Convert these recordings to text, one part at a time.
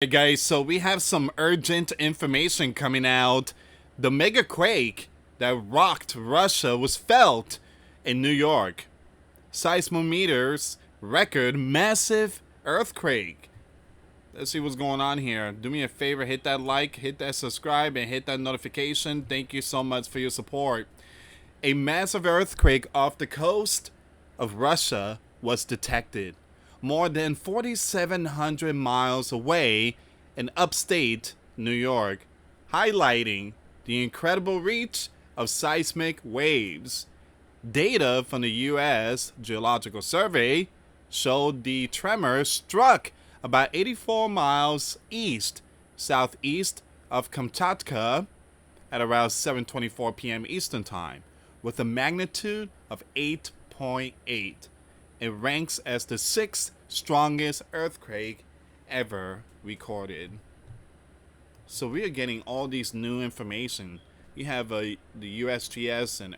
Hey guys, so we have some urgent information coming out. The megaquake that rocked Russia was felt in New York. Seismometers record massive earthquake. Let's see what's going on here. Do me a favor, hit that like, hit that subscribe, and hit that notification. Thank you so much for your support. A massive earthquake off the coast of Russia was detected more than 4,700 miles away in upstate New York, highlighting the incredible reach of seismic waves. Data from the U.S. Geological Survey showed the tremor struck about 84 miles southeast of Kamchatka at around 7:24 p.m. Eastern Time, with a magnitude of 8.8. It ranks as the sixth strongest earthquake ever recorded. So we are getting all these new information. You have the USGS and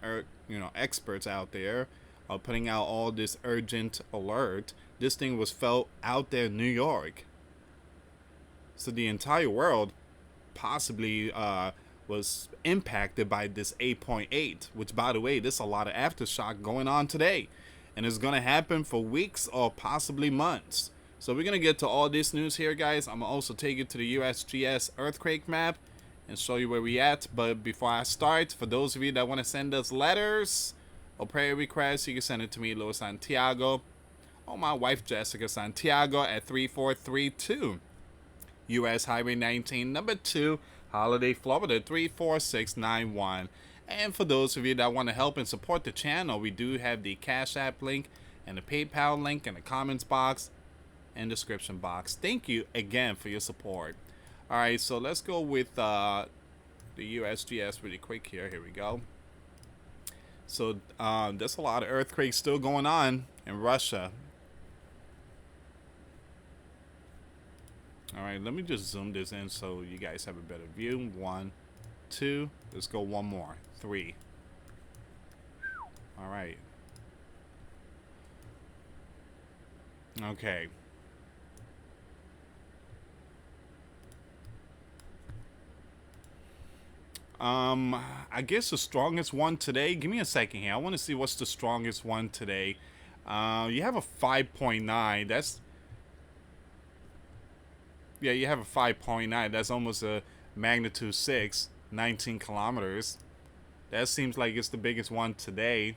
experts out there are putting out all this urgent alert. This thing was felt out there in New York. So the entire world possibly was impacted by this 8.8, which, by the way, there's a lot of aftershock going on today. And it's going to happen for weeks or possibly months. So we're going to get to all this news here, guys. I'm going to also take you to the USGS earthquake map and show you where we at. But before I start, for those of you that want to send us letters or prayer requests, you can send it to me, Luis Santiago, or my wife, Jessica Santiago, at 3432 US Highway 19, number 2, Holiday, Florida, 34691. And for those of you that want to help and support the channel, we do have the Cash App link and the PayPal link in the comments box and description box. Thank you again for your support. Alright, so let's go with the USGS really quick here. Here we go. So there's a lot of earthquakes still going on in Russia. Alright, let me just zoom this in so you guys have a better view. 1, 2, let's go one more. 3. All right. Okay. I guess the strongest one today. Give me a second here. I want to see what's the strongest one today. You have a 5.9. You have a 5.9. That's almost a magnitude 6, 19 kilometers. That seems like it's the biggest one today.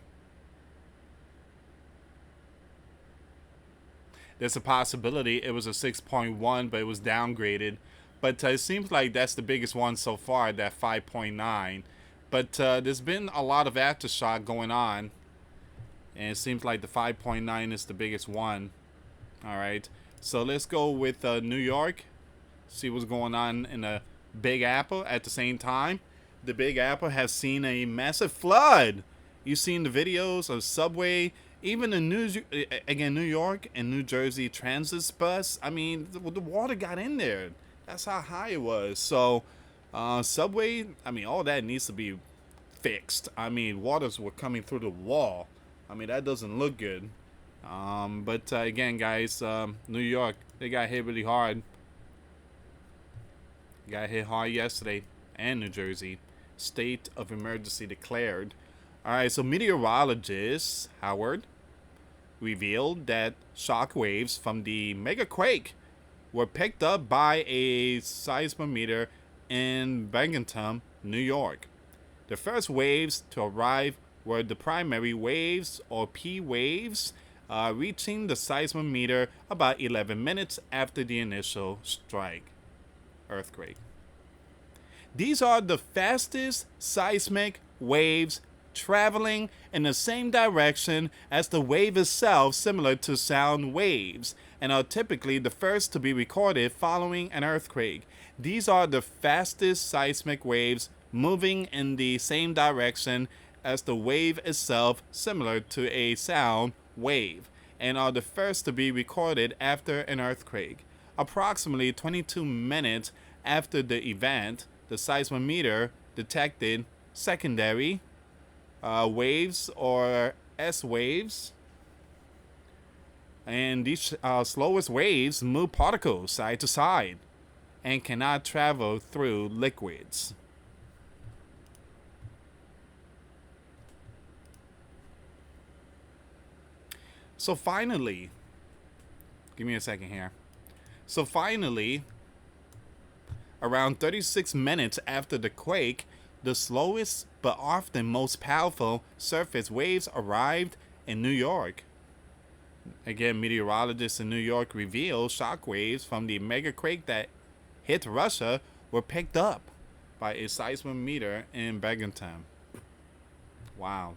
There's a possibility it was a 6.1, but it was downgraded. But it seems like that's the biggest one so far, that 5.9. But there's been a lot of aftershock going on. And it seems like the 5.9 is the biggest one. Alright, so let's go with New York. See what's going on in the Big Apple at the same time. The Big Apple has seen a massive flood. You've seen the videos of subway, even the New York and New Jersey transit bus. I mean, the water got in there. That's how high it was. So, subway, I mean, all that needs to be fixed. I mean, waters were coming through the wall. I mean, that doesn't look good. But again, guys, New York, they got hit really hard. Got hit hard yesterday. And New Jersey. State of emergency declared. Alright, so meteorologist Howard revealed that shock waves from the megaquake were picked up by a seismometer in Binghamton, New York. The first waves to arrive were the primary waves, or P waves, reaching the seismometer about 11 minutes after the initial earthquake. These are the fastest seismic waves traveling in the same direction as the wave itself, similar to sound waves, and are typically the first to be recorded following an earthquake. These are the fastest seismic waves moving in the same direction as the wave itself, similar to a sound wave, and are the first to be recorded after an earthquake. Approximately 22 minutes after the event, the seismometer detected secondary waves, or S waves, and these slowest waves move particles side to side, and cannot travel through liquids. So finally, give me a second here. So finally, around 36 minutes after the quake, the slowest but often most powerful surface waves arrived in New York. Again, meteorologists in New York revealed shock waves from the megaquake that hit Russia were picked up by a seismometer in Binghamton. Wow.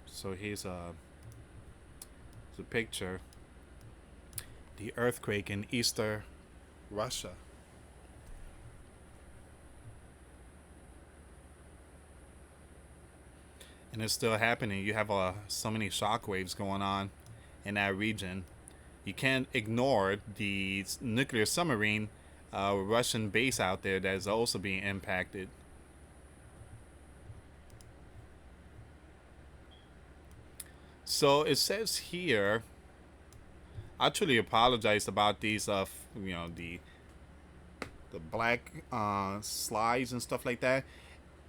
So here's a picture. The earthquake in eastern Russia. And it's still happening. You have so many shock waves going on in that region. You can't ignore the nuclear submarine Russian base out there that is also being impacted. So it says here, I truly apologize about these, the black slides and stuff like that.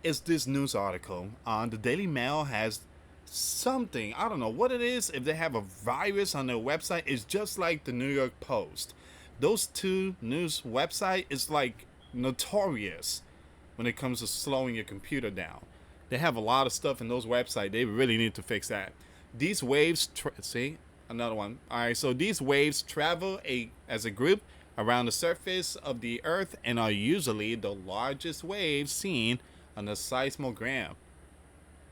It's this news article. The Daily Mail has something, I don't know what it is. If they have a virus on their website, it's just like the New York Post. Those two news websites is like notorious when it comes to slowing your computer down. They have a lot of stuff in those websites. They really need to fix that. These waves, see, another one. All right, so these waves travel as a group around the surface of the Earth and are usually the largest waves seen on the seismogram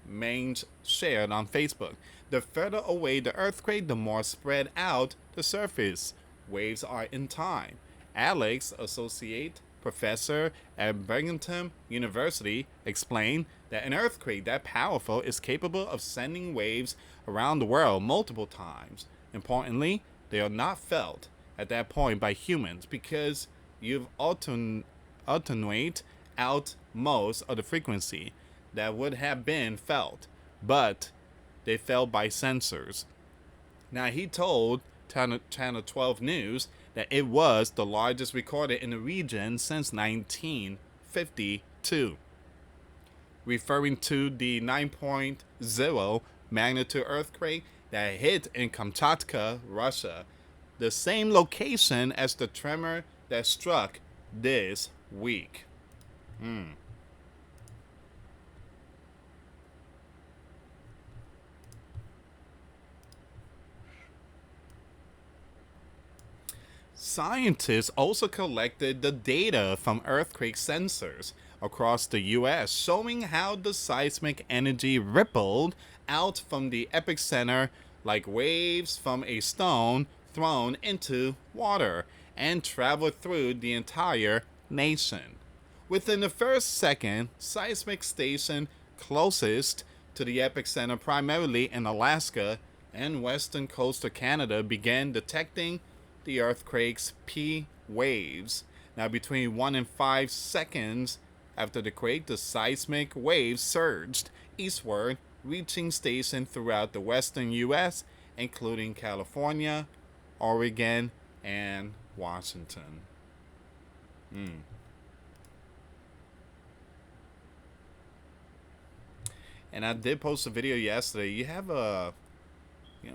mains shared on Facebook. The further away the earthquake, the more spread out the surface waves are in time. Alex, associate professor at Binghamton University, explained that an earthquake that powerful is capable of sending waves around the world multiple times. Importantly, they are not felt at that point by humans because you've attenuate out most of the frequency that would have been felt, but they felt by sensors. Now, he told Channel 12 News that it was the largest recorded in the region since 1952, referring to the 9.0 magnitude earthquake that hit in Kamchatka, Russia, the same location as the tremor that struck this week. Scientists also collected the data from earthquake sensors across the U.S., showing how the seismic energy rippled out from the epicenter like waves from a stone thrown into water and traveled through the entire nation. Within the first second, seismic station closest to the epicenter, primarily in Alaska and western coastal Canada, began detecting the earthquake's P waves. Now, between 1 and 5 seconds after the quake, the seismic waves surged eastward, reaching stations throughout the western U.S., including California, Oregon, and Washington. And I did post a video yesterday. You have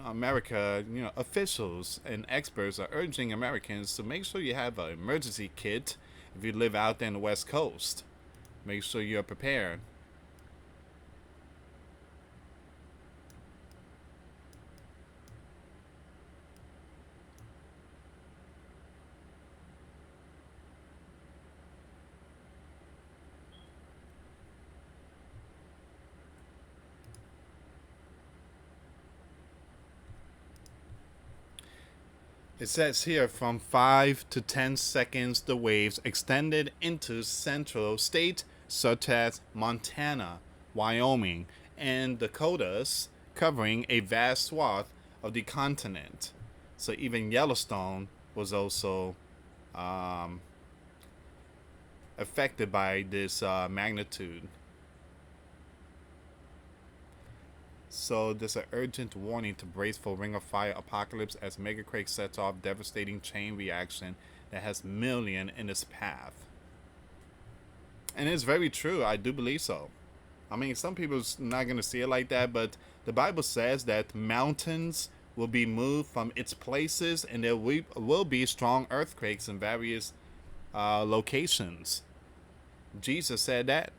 America, officials and experts are urging Americans to make sure you have an emergency kit if you live out there in the West Coast. Make sure you're prepared. It says here from 5 to 10 seconds the waves extended into central states such as Montana, Wyoming, and Dakotas, covering a vast swath of the continent. So even Yellowstone was also affected by this magnitude. So there's an urgent warning to brace for Ring of Fire apocalypse as Megaquake sets off devastating chain reaction that has millions in its path. And it's very true. I do believe so. I mean, some people's not going to see it like that, but the Bible says that mountains will be moved from its places and there will be strong earthquakes in various locations. Jesus said that.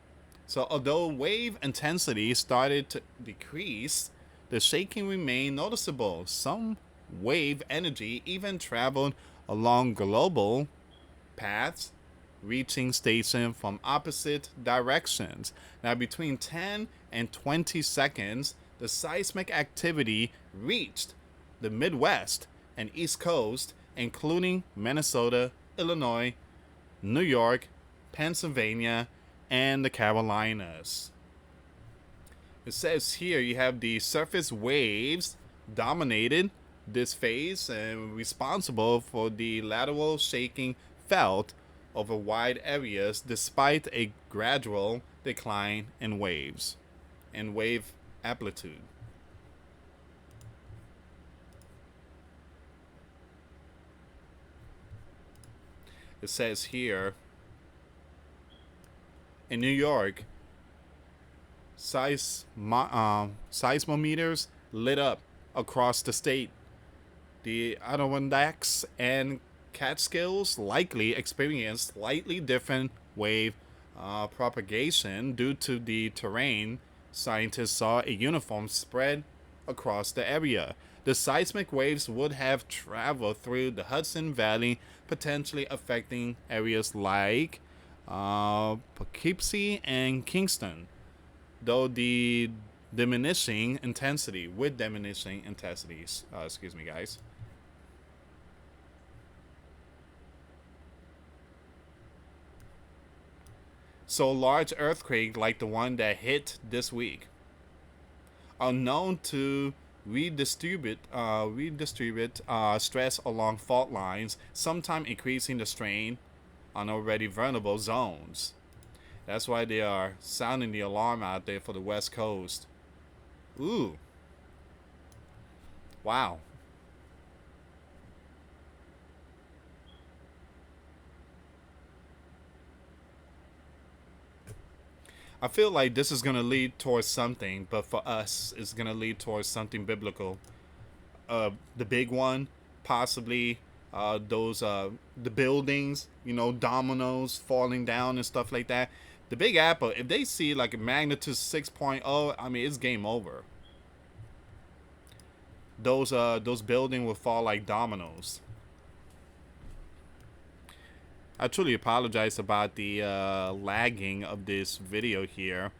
So although wave intensity started to decrease, the shaking remained noticeable. Some wave energy even traveled along global paths, reaching station from opposite directions. Now, between 10 and 20 seconds, the seismic activity reached the Midwest and East Coast, including Minnesota, Illinois, New York, Pennsylvania, and the Carolinas. It says here you have the surface waves dominated this phase and responsible for the lateral shaking felt over wide areas despite a gradual decline in waves and wave amplitude. It says here in New York, seismometers lit up across the state. The Adirondacks and Catskills likely experienced slightly different wave propagation due to the terrain. Scientists saw a uniform spread across the area. The seismic waves would have traveled through the Hudson Valley, potentially affecting areas like Poughkeepsie and Kingston, though the diminishing intensities, excuse me, guys. So large earthquake like the one that hit this week are known to redistribute stress along fault lines, sometimes increasing the strain on already vulnerable zones. That's why they are sounding the alarm out there for the West Coast. Ooh. Wow. I feel like this is going to lead towards something, but for us, it's going to lead towards something biblical. The big one, possibly the buildings, dominoes falling down and stuff like that. The Big Apple, if they see like a magnitude 6.0, I mean, it's game over. Those buildings will fall like dominoes. I truly apologize about the lagging of this video here.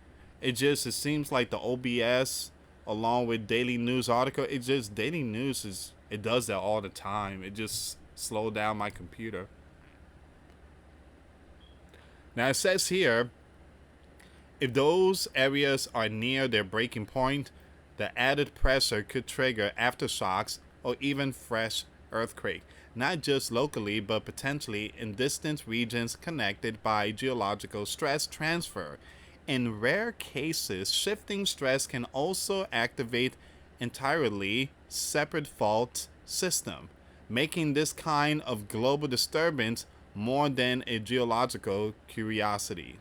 It seems like the OBS along with daily news article, daily news it does that all the time. It just slowed down my computer. Now it says here, if those areas are near their breaking point, the added pressure could trigger aftershocks or even fresh earthquake, not just locally but potentially in distant regions connected by geological stress transfer. In rare cases, shifting stress can also activate entirely separate fault system, making this kind of global disturbance more than a geological curiosity.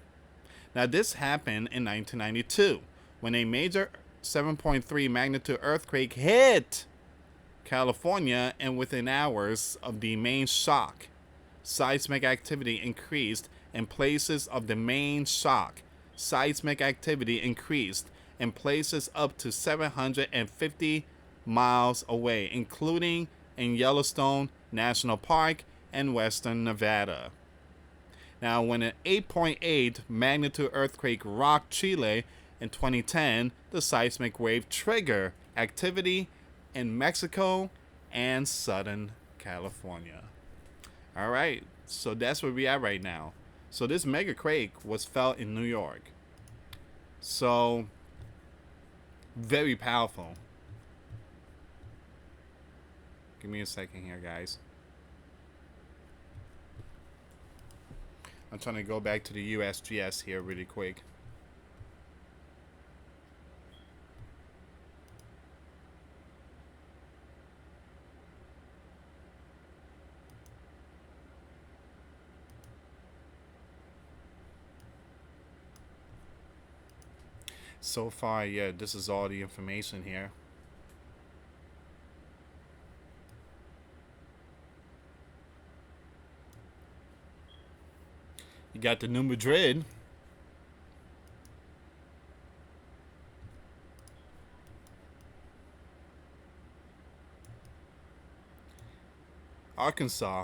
Now, this happened in 1992 when a major 7.3 magnitude earthquake hit California, and within hours of the main shock, seismic activity increased in places of the main shock. Seismic activity increased in places up to 750 miles away, including in Yellowstone National Park and western Nevada. Now, when an 8.8 magnitude earthquake rocked Chile in 2010, the seismic wave triggered activity in Mexico and Southern California. All right, so that's where we are right now. So this Megaquake was felt in New York. So very powerful. Give me a second here, guys. I'm trying to go back to the USGS here really quick. So far, yeah, this is all the information here. You got the New Madrid. Arkansas,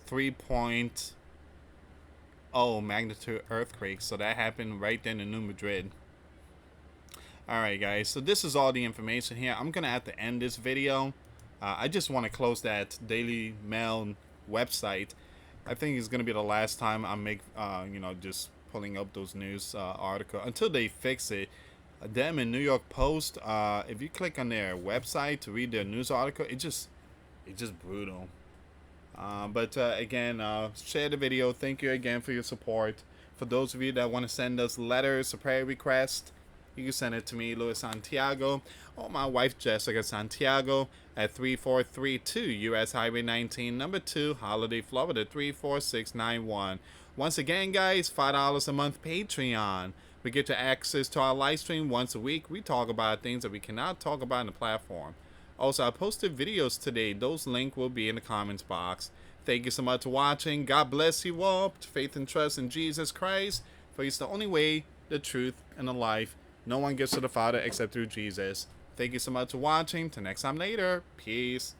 3.0 magnitude earthquake. So that happened right then in New Madrid. Alright guys, so this is all the information here. I'm going to have to end this video. I just want to close that Daily Mail website. I think it's going to be the last time I make, just pulling up those news articles until they fix it. Them in New York Post, if you click on their website to read their news article, it's just brutal. But again, share the video. Thank you again for your support. For those of you that want to send us letters or prayer requests, you can send it to me, Luis Santiago, or my wife, Jessica Santiago, at 3432 US Highway 19, number 2, Holiday, Florida, 34691. Once again, guys, $5 a month Patreon. We get you access to our live stream once a week. We talk about things that we cannot talk about on the platform. Also, I posted videos today. Those links will be in the comments box. Thank you so much for watching. God bless you all. Faith and trust in Jesus Christ. For He's the only way, the truth, and the life. No one gets to the Father except through Jesus. Thank you so much for watching. Till next time later. Peace.